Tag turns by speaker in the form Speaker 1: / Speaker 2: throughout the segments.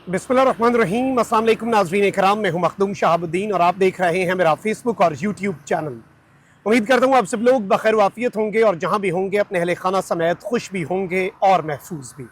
Speaker 1: बिस्मिल्लाहिर्रहमानिर्रहीम। अस्सलाम वालेकुम नाज़रीन इकराम, मैं हूं मखदूम शहाबुद्दीन और आप देख रहे हैं मेरा फेसबुक और यूट्यूब चैनल। उम्मीद करता हूं आप सब लोग बखैर वाफियत होंगे और जहां भी होंगे अपने अहले खाना समेत खुश भी होंगे और महफूज भी।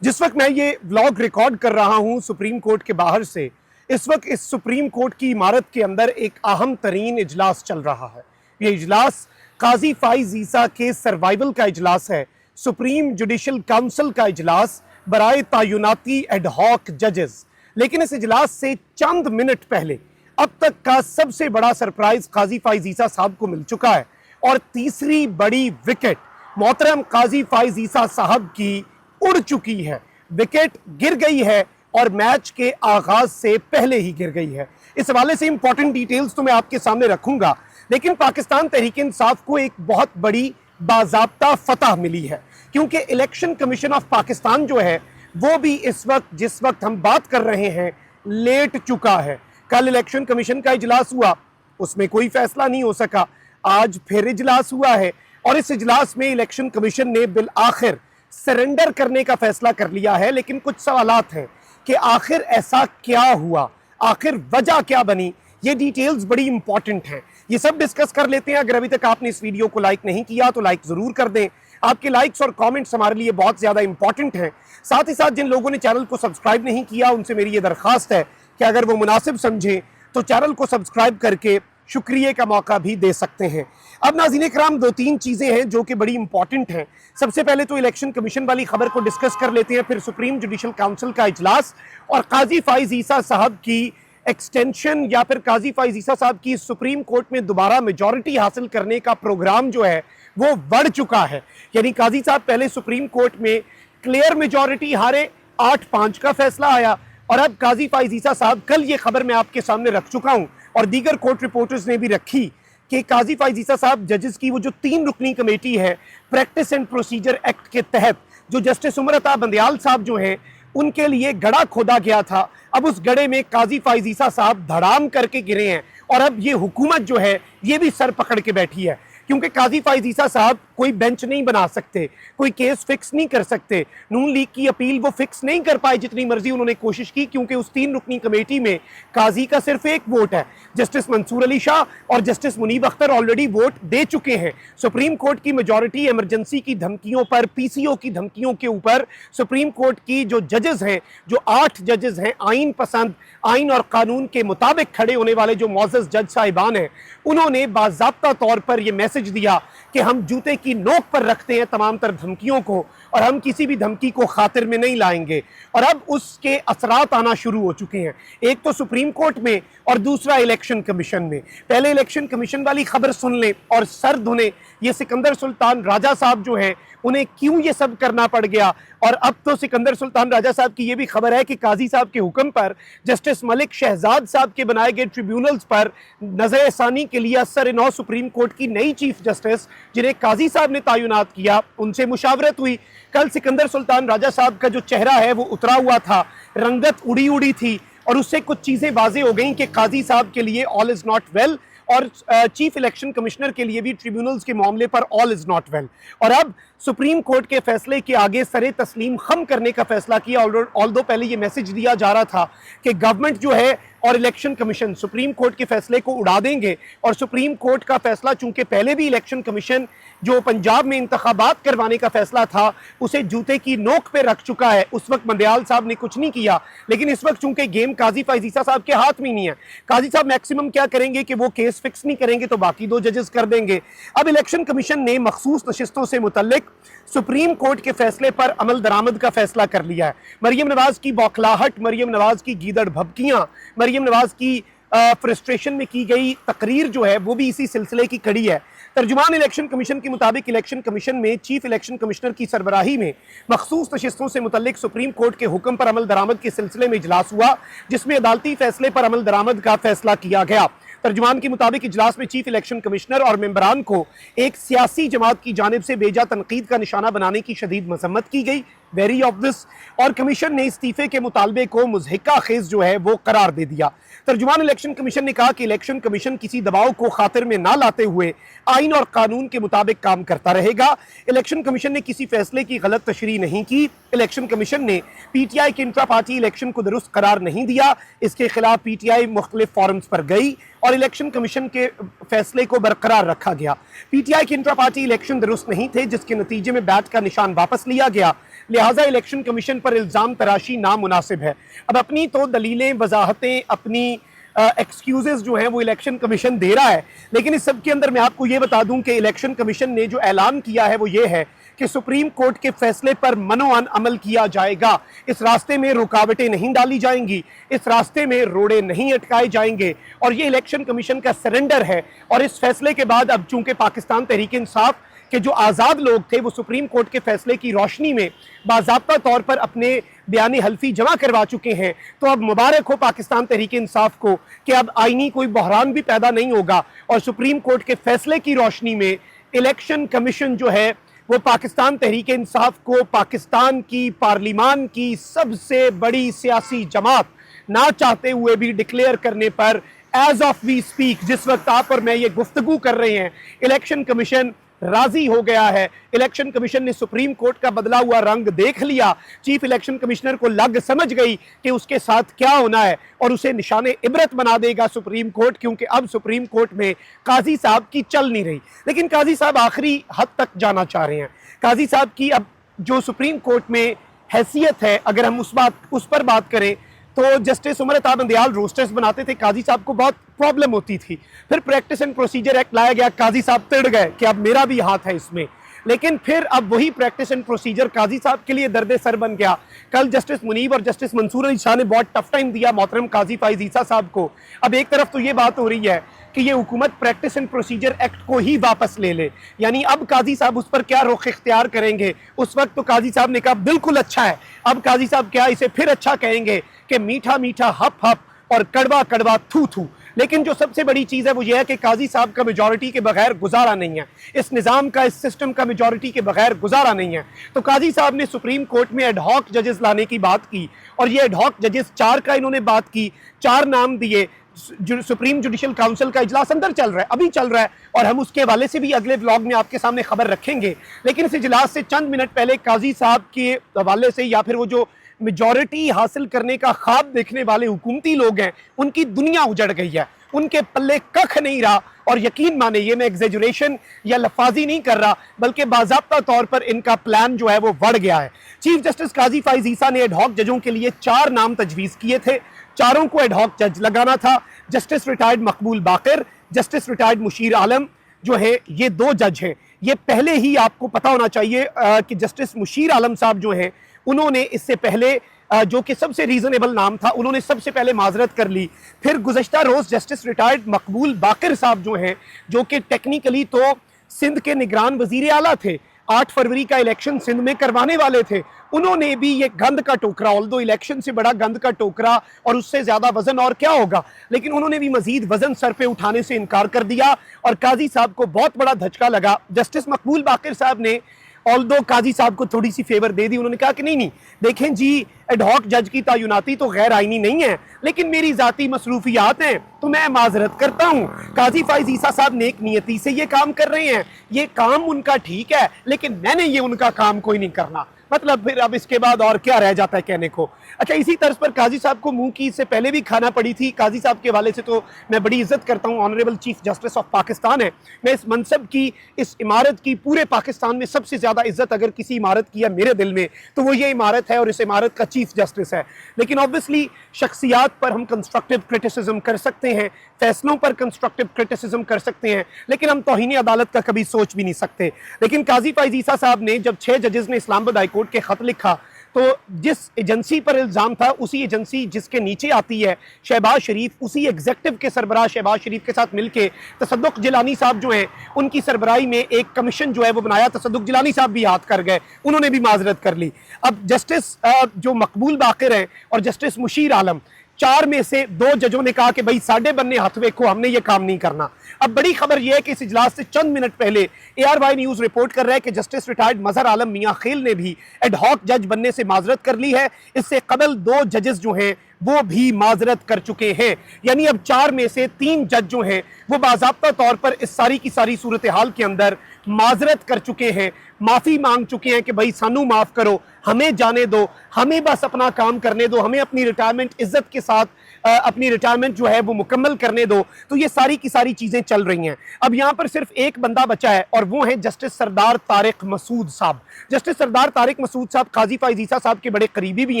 Speaker 1: जिस वक्त मैं ये व्लॉग रिकॉर्ड कर रहा हूं सुप्रीम कोर्ट के बाहर से, इस वक्त इस सुप्रीम कोर्ट की इमारत के अंदर एक अहम तरीन इजलास चल रहा है। ये इजलास काजी फाइज ईसा के सर्वाइवल का इजलास है, सुप्रीम जुडिशल काउंसिल का इजलास बराए तायुनाती एडहॉक जजेस। लेकिन इस इजलास से चंद मिनट पहले अब तक का सबसे बड़ा सरप्राइज काजी फाइज ईसा साहब को मिल चुका है और तीसरी बड़ी विकेट मोहतरम काजी फाइज ईसा साहब की उड़ चुकी है। विकेट गिर गई है और मैच के आगाज से पहले ही गिर गई है। इस हवाले से इंपॉर्टेंट डिटेल्स तो मैं आपके सामने रखूंगा, लेकिन पाकिस्तान तहरीक इंसाफ को एक बहुत बड़ी बाज़ाब्ता फतह मिली है, क्योंकि इलेक्शन कमीशन ऑफ पाकिस्तान जो है वो भी इस वक्त जिस वक्त हम बात कर रहे हैं लेट चुका है। कल इलेक्शन कमीशन का इजलास हुआ, उसमें कोई फैसला नहीं हो सका। आज फिर इजलास हुआ है और इस इजलास में इलेक्शन कमीशन ने बिल आखिर सरेंडर करने का फैसला कर लिया है। लेकिन कुछ सवालात हैं कि आखिर ऐसा क्या हुआ, आखिर वजह क्या बनी। ये डिटेल्स बड़ी इंपॉर्टेंट हैं, ये सब डिस्कस कर लेते हैं। अगर अभी तक आपने इस वीडियो को लाइक नहीं किया तो लाइक जरूर कर दें। आपके लाइक्स और कमेंट्स हमारे लिए बहुत ज्यादा इंपॉर्टेंट हैं। साथ ही साथ जिन लोगों ने चैनल को सब्सक्राइब नहीं किया उनसे मेरी ये दरख्वास्त है कि अगर वो मुनासिब समझें तो चैनल को सब्सक्राइब करके शुक्रिया का मौका भी दे सकते हैं। अब नाज़रीन इकराम, दो तीन चीज़ें हैं जो कि बड़ी इंपॉर्टेंट हैं। सबसे पहले तो इलेक्शन कमीशन वाली खबर को डिस्कस कर लेते हैं, फिर सुप्रीम जुडिशल काउंसिल का इजलास और काजी फाइज ईसा साहब की एक्सटेंशन या फिर काजी फाइज ईसा साहब की सुप्रीम कोर्ट में दोबारा मेजॉरिटी हासिल करने का प्रोग्राम जो है वो बढ़ चुका है। यानी काजी साहब पहले सुप्रीम कोर्ट में क्लियर मेजॉरिटी हारे, 8-5 का फैसला आया और अब काजी फाइज ईसा साहब, कल ये खबर मैं आपके सामने रख चुका हूं और दीगर कोर्ट रिपोर्टर्स ने भी रखी कि काजी फाइज ईसा साहब जजेस की वो जो 3 रुकनी कमेटी है प्रैक्टिस एंड प्रोसीजर एक्ट के तहत, जो जस्टिस उमर अता बंदयाल साहब जो हैं उनके लिए गड़ा खोदा गया था, अब उस गड़े में काजी फाइज ईसा साहब धड़ाम करके गिरे हैं और अब ये हुकूमत जो है ये भी सर पकड़ के बैठी है। क्योंकि काजी फाइज ईसा साहब कोई बेंच नहीं बना सकते, कोई केस फिक्स नहीं कर सकते। नून लीग की अपील वो फिक्स नहीं कर पाए जितनी मर्जी उन्होंने कोशिश की, क्योंकि उस 3 रुकनी कमेटी में काजी का सिर्फ एक वोट है। जस्टिस मंसूर अली शाह और justice Munib Akhtar already vote दे चुके हैं। सुप्रीम कोर्ट की मेजॉरिटी इमरजेंसी की धमकियों पर, पीसीओ की धमकियों के ऊपर सुप्रीम कोर्ट की जो जजेस हैं, जो 8 जजेस हैं, आइन पसंद, आइन और कानून के मुताबिक खड़े होने वाले जो मोअज़्ज़ज़ जज साहिबान हैं, उन्होंने बाज़ाब्ता तौर पर यह मैसेज दिया कि हम जूते की नोक पर रखते हैं तमाम तर धमकियों को और हम किसी भी धमकी को खातिर में नहीं लाएंगे। और अब उसके असरात आना शुरू हो चुके हैं, एक तो सुप्रीम कोर्ट में और दूसरा इलेक्शन कमीशन में। पहले इलेक्शन कमीशन वाली खबर सुन लें और सर धुने, ये सिकंदर सुल्तान राजा साहब जो हैं उन्हें क्यों ये सब करना पड़ गया। और अब तो सिकंदर सुल्तान राजा साहब की ये भी खबर है कि काजी साहब के हुक्म पर जस्टिस मलिक शहजाद साहब के बनाए गए ट्रिब्यूनल्स पर नजर सानी के लिए असर-ए-नौ सुप्रीम कोर्ट की नई चीफ जस्टिस जिन्हें काजी साहब ने तायुनात किया उनसे मुशावरत हुई। कल सिकंदर सुल्तान राजा साहब का जो चेहरा है वो उतरा हुआ था, रंगत उड़ी उड़ी थी और उससे कुछ चीजें वाजे हो गई कि काजी साहब के लिए ऑल इज नॉट वेल और चीफ इलेक्शन कमिश्नर के लिए भी ट्रिब्यूनल्स के मामले पर ऑल इज नॉट वेल। और अब सुप्रीम कोर्ट के फैसले के आगे सरे तस्लीम खम करने का फैसला किया। ऑल्दो पहले ये मैसेज दिया जा रहा था कि गवर्नमेंट जो है और इलेक्शन कमीशन सुप्रीम कोर्ट के फैसले को उड़ा देंगे और सुप्रीम कोर्ट का फैसला, चूंकि पहले भी इलेक्शन कमीशन जो पंजाब में इंतखाबात करवाने का फैसला था उसे जूते की नोक पे रख चुका है। उस वक्त बंदयाल साहब ने कुछ नहीं किया, लेकिन इस वक्त चूंकि गेम काजी फाइज ईसा साहब के हाथ में नहीं है, काजी साहब मैक्सिमम क्या करेंगे कि वो केस फिक्स नहीं करेंगे तो बाकी 2 जजेस कर देंगे। अब इलेक्शन कमीशन ने मखसूस नशिस्तों से मुतल्लिक सुप्रीम कोर्ट के फैसले पर अमल दरामद का फैसला कर लिया है। मरियम नवाज की बौखलाहट, मरियम नवाज की गीदड़ भभकियां, मरियम नवाज की फ्रस्ट्रेशन में की गई तकरीर जो है वो भी इसी सिलसिले की कड़ी है। तर्जुमान इलेक्शन कमीशन के मुताबिक इलेक्शन कमीशन में चीफ इलेक्शन कमिश्नर की सरबराही में मखसूस नशिस्तों से मुतल्लिक सुप्रीम कोर्ट के हुक्म पर अमल दरामद के सिलसिले में इजलास हुआ, जिसमें अदालती फैसले पर अमल दरामद का फैसला किया गया। तर्जुमान के मुताबिक इजलास में चीफ इलेक्शन कमिश्नर और मेंबरान को एक सियासी जमात की जानिब से बेजा तनकीद का निशाना बनाने की शदीद मजम्मत की गई। वेरी ऑब्वियस, और कमीशन ने इस्तीफे के मुतालबे को मुज़हिका खेज जो है वो करार दे दिया। तर्जुमान इलेक्शन कमीशन ने कहा कि इलेक्शन कमीशन किसी दबाव को खातिर में ना लाते हुए आइन और कानून के मुताबिक काम करता रहेगा। इलेक्शन कमीशन ने किसी फैसले की गलत तशरीह नहीं की। इलेक्शन कमीशन ने पीटीआई के इंट्रा पार्टी इलेक्शन को दुरुस्त करार नहीं दिया। इसके खिलाफ पीटीआई मुख्तलिफ फोरम्स पर गई और इलेक्शन कमीशन के फैसले को बरकरार रखा गया। पीटीआई के इंट्रा पार्टी इलेक्शन दुरुस्त नहीं थे, जिसके नतीजे में बैट का निशान वापस लिया गया। लिहाजा इलेक्शन कमीशन पर इल्ज़ाम तराशी नामुनासिब है। अब अपनी तो दलीलें, वजाहतें, अपनी एक्सक्यूजेस जो हैं वो इलेक्शन कमीशन दे रहा है, लेकिन इस सब के अंदर मैं आपको ये बता दूं कि इलेक्शन कमीशन ने जो ऐलान किया है वो ये है कि सुप्रीम कोर्ट के फैसले पर मनोअन अमल किया जाएगा। इस रास्ते में रुकावटें नहीं डाली जाएंगी, इस रास्ते में रोड़े नहीं अटकाए जाएंगे, और ये इलेक्शन कमीशन का सरेंडर है। और इस फैसले के बाद अब चूंकि पाकिस्तान तहरीक इंसाफ के जो आज़ाद लोग थे वो सुप्रीम कोर्ट के फैसले की रोशनी में बाज़ाब्ता तौर पर अपने बयानी हल्फी जमा करवा चुके हैं, तो अब मुबारक हो पाकिस्तान तहरीक इंसाफ को कि अब आईनी कोई बहरान भी पैदा नहीं होगा और सुप्रीम कोर्ट के फैसले की रोशनी में इलेक्शन कमीशन जो है वो पाकिस्तान तहरीक इंसाफ को पाकिस्तान की पार्लिमान की सबसे बड़ी सियासी जमात ना चाहते हुए भी डिक्लेयर करने पर एज ऑफ वी स्पीक, जिस वक्त आप और मैं ये गुफ्तगू कर रहे हैं, इलेक्शन कमीशन राजी हो गया है। इलेक्शन कमीशन ने सुप्रीम कोर्ट का बदला हुआ रंग देख लिया। चीफ इलेक्शन कमिश्नर को लग समझ गई कि उसके साथ क्या होना है और उसे निशाने इबरत बना देगा सुप्रीम कोर्ट, क्योंकि अब सुप्रीम कोर्ट में काजी साहब की चल नहीं रही। लेकिन काजी साहब आखिरी हद तक जाना चाह रहे हैं। काजी साहब की अब जो सुप्रीम कोर्ट में हैसियत है, अगर हम उस पर बात करें तो जस्टिस उमर अता बंदयाल रोस्टर्स बनाते थे, काजी साहब को बहुत प्रॉब्लम होती थी। फिर प्रैक्टिस एंड प्रोसीजर एक्ट लाया गया, काजी साहब तिड़ गए कि अब मेरा भी हाथ है इसमें। लेकिन फिर अब वही प्रैक्टिस एंड प्रोसीजर काजी साहब के लिए दर्द सर बन गया। कल जस्टिस मुनीब और जस्टिस मंसूर अली शाह ने बहुत टफ टाइम दिया मोहतरम काजी फाइज ईसा साहब को। अब एक तरफ तो ये बात हो रही है कि ये हुकूमत प्रैक्टिस एंड प्रोसीजर एक्ट को ही वापस ले ले, यानी अब काजी साहब उस पर क्या रुख इख्तियार करेंगे। उस वक्त तो काजी साहब ने कहा बिल्कुल अच्छा है, अब काजी साहब क्या इसे फिर अच्छा कहेंगे कि मीठा मीठा हप हप और कड़वा कड़वा थू थू। लेकिन जो सबसे बड़ी चीज़ है वो ये है कि काजी साहब का मेजॉरिटी के बगैर गुजारा नहीं है, इस निज़ाम का, इस सिस्टम का मेजॉरिटी के बगैर गुजारा नहीं है। तो काजी साहब ने सुप्रीम कोर्ट में एडहॉक जजेस लाने की बात की, और ये एडहॉक जजेस 4 का इन्होंने बात की, 4 नाम दिए। सुप्रीम जुडिशल काउंसिल का इजलास अंदर चल रहा है, अभी चल रहा है, और हम उसके हवाले से भी अगले व्लॉग में आपके सामने खबर रखेंगे। लेकिन इस इजलास से चंद मिनट पहले काजी साहब के हवाले से, या फिर वो जो मेजॉरिटी हासिल करने का ख्वाब देखने वाले हुकूमती लोग हैं, उनकी दुनिया उजड़ गई है, उनके पल्ले कख नहीं रहा। और यकीन माने, ये मैं एग्जेजुरेशन या लफाजी नहीं कर रहा, बल्कि बाज़ाब्ता तौर पर इनका प्लान जो है वो बढ़ गया है। चीफ जस्टिस काजी फाइज ईसा ने एडहॉक जजों के लिए 4 नाम तजवीज़ किए थे, चारों को एडहॉक जज लगाना था। जस्टिस रिटायर्ड मकबूल बाकर, जस्टिस रिटायर्ड मुशीर आलम जो है, ये 2 जज हैं। ये पहले ही आपको पता होना चाहिए कि जस्टिस मुशीर आलम साहब जो हैं, उन्होंने इससे पहले जो कि सबसे रीजनेबल नाम था, उन्होंने सबसे पहले माजरत कर ली। फिर गुज़श्ता रोज़ जस्टिस रिटायर्ड मकबूल बाकर साहब जो हैं, जो कि टेक्निकली तो सिंध के निगरान वज़ीर आला थे, 8 फरवरी का इलेक्शन सिंध में करवाने वाले थे, उन्होंने भी ये गंद का टोकरा, ऑल्दो इलेक्शन से बड़ा गंद का टोकरा और उससे ज़्यादा वजन और क्या होगा, लेकिन उन्होंने भी मजीद वजन सर पे उठाने से इनकार कर दिया और काजी साहब को बहुत बड़ा धचका लगा। जस्टिस मकबूल बाकर साहब ने ऑल्दो काजी साहब को थोड़ी सी फेवर दे दी, उन्होंने कहा कि नहीं देखें जी, एडहॉक जज की तयनाती तो गैर आईनी नहीं है, लेकिन मेरी ज़ाती मसरूफियात हैं तो मैं माजरत करता हूँ। काजी फाइज ईसा साहब नेक नियति से ये काम कर रहे हैं, ये काम उनका ठीक है, लेकिन मैंने ये उनका काम कोई नहीं करना। मतलब फिर अब इसके बाद और क्या रह जाता है कहने को। अच्छा, इसी तर्ज पर काजी साहब को मुंह की इससे पहले भी खाना पड़ी थी। काजी साहब के हवाले से तो मैं बड़ी इज्जत करता हूँ, honourable chief justice of Pakistan है। मैं इस मनसब की, इस इमारत की, पूरे पाकिस्तान में सबसे ज़्यादा इज्जत अगर किसी इमारत की है मेरे दिल में तो वो ये इमारत है और इस इमारत का चीफ जस्टिस है। लेकिन ऑब्वियसली शख्सियात पर हम कंस्ट्रक्टिव क्रिटिसिज्म कर सकते हैं, फैसलों पर कंस्ट्रक्टिव क्रिटिसिज्म कर सकते हैं, लेकिन हम तौहीन अदालत का कभी सोच भी नहीं सकते। लेकिन काजी फाइज ईसा साहब ने जब 6 जजेस ने इस्लामाबाद हाई कोर्ट के खत लिखा, तो जिस एजेंसी पर इल्ज़ाम था, उसी एजेंसी जिसके नीचे आती है शहबाज शरीफ, उसी एग्जेक्टिव के सरबराह शहबाज शरीफ के साथ मिलके तसद्दुक जिलानी साहब जो हैं, उनकी सरबराही में एक कमीशन जो है वो बनाया। तसद्दुक जिलानी साहब भी हाथ कर गए, उन्होंने भी माजरत कर ली। अब जस्टिस जो मकबूल बाकर हैं और जस्टिस मुशीर आलम, 4 में से 2 जजों ने कहा कि भाई साढ़े बन्ने हाथ वेखो, हमने ये काम नहीं करना। अब बड़ी खबर यह है कि इस इजलास से चंद मिनट पहले ARY न्यूज रिपोर्ट कर रहा है कि जस्टिस रिटायर्ड मजहर आलम मियां खेल ने भी एडहॉक जज बनने से माजरत कर ली है। इससे कबल 2 जजेस जो हैं वो भी माजरत कर चुके हैं, यानी अब 4 में से 3 जज जो हैं वो बाज़ाब्ता तौर पर इस सारी की सारी सूरत हाल के अंदर माजरत कर चुके हैं, माफ़ी मांग चुके हैं कि भाई सानू माफ़ करो, हमें जाने दो, हमें बस अपना काम करने दो, हमें अपनी रिटायरमेंट इज्जत के साथ अपनी रिटायरमेंट जो है वो मुकम्मल करने दो। तो ये सारी की सारी चीज़ें चल रही हैं। अब यहाँ पर सिर्फ एक बंदा बचा है और वो है जस्टिस सरदार तारिक मसूद साहब। जस्टिस सरदार तारिक मसूद साहब काजी फ़ाइज़ ईसा साहब के बड़े करीबी भी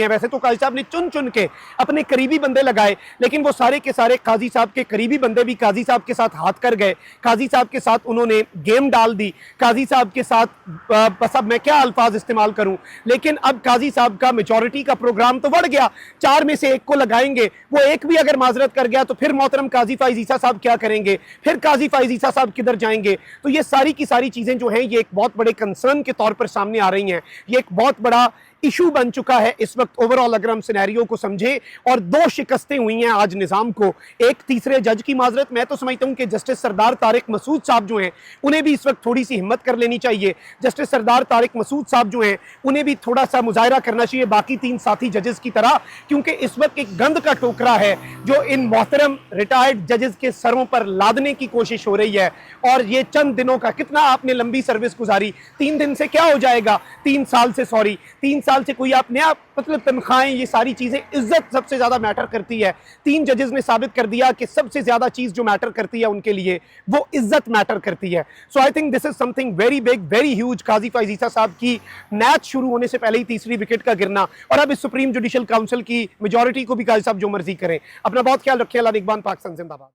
Speaker 1: हैं। वैसे तो काजी साहब ने चुन चुन के अपने करीबी बंदे लगाए, लेकिन वो सारे के सारे काजी साहब के करीबी बंदे भी काजी साहब के साथ हाथ कर गए, काजी साहब के साथ उन्होंने गेम डाल दी, काजी साहब के साथ बस अब मैं क्या अल्फाज इस्तेमाल करूं, लेकिन अब काजी साहब का मेजॉरिटी का प्रोग्राम तो बढ़ गया। 4 में से 1 को लगाएंगे, वो एक भी अगर माजरत कर गया तो फिर मोहतरम काजी फ़ाइज़ ईसा साहब क्या करेंगे, फिर काजी फ़ाइज़ ईसा साहब किधर जाएंगे। तो ये सारी की सारी चीज़ें जो हैं ये एक बहुत बड़े कंसर्न के तौर पर सामने आ रही हैं। ये एक बहुत बड़ा इशू बन चुका है इस वक्त ओवरऑल, अगर हम सिनेरियो को समझें। और 2 शिकस्तें हुई हैं आज निज़ाम को, एक तीसरे जज की माजरत। मैं तो समझता हूं कि जस्टिस सरदार तारिक मसूद साहब जो हैं उन्हें भी इस वक्त थोड़ी सी हिम्मत कर लेनी चाहिए। जस्टिस सरदार तारिक मसूद साहब जो हैं उन्हें भी थोड़ा सा मुजाहरा करना चाहिए बाकी 3 साथी जजेस की तरह, क्योंकि इस वक्त एक गंद का टोकरा है जो इन मोहतरम रिटायर्ड जजेस के सरों पर लादने की कोशिश हो रही है। और ये चंद दिनों का, कितना आपने लंबी सर्विस गुजारी, 3 दिन से क्या हो जाएगा, 3 साल से, सॉरी 3 साल से कोई आप नया मतलब तनख्वाहें, ये सारी चीजें, इज्जत सबसे ज्यादा मैटर करती है। 3 जजेस ने साबित कर दिया कि सबसे ज्यादा चीज जो मैटर करती है उनके लिए वो इज्जत मैटर करती है। So I think this is something very big, very huge. Qazi Faez Isa sahab की मैच शुरू होने से पहले ही तीसरी विकेट का गिरना, और अब इस सुप्रीम जुडिशल काउंसिल की मेजॉरिटी को भी काजी साहब जो मर्जी करें। अपना बहुत ख्याल रखिए। अल्लाह निगहबान, पाकिस्तान जिंदाबाद।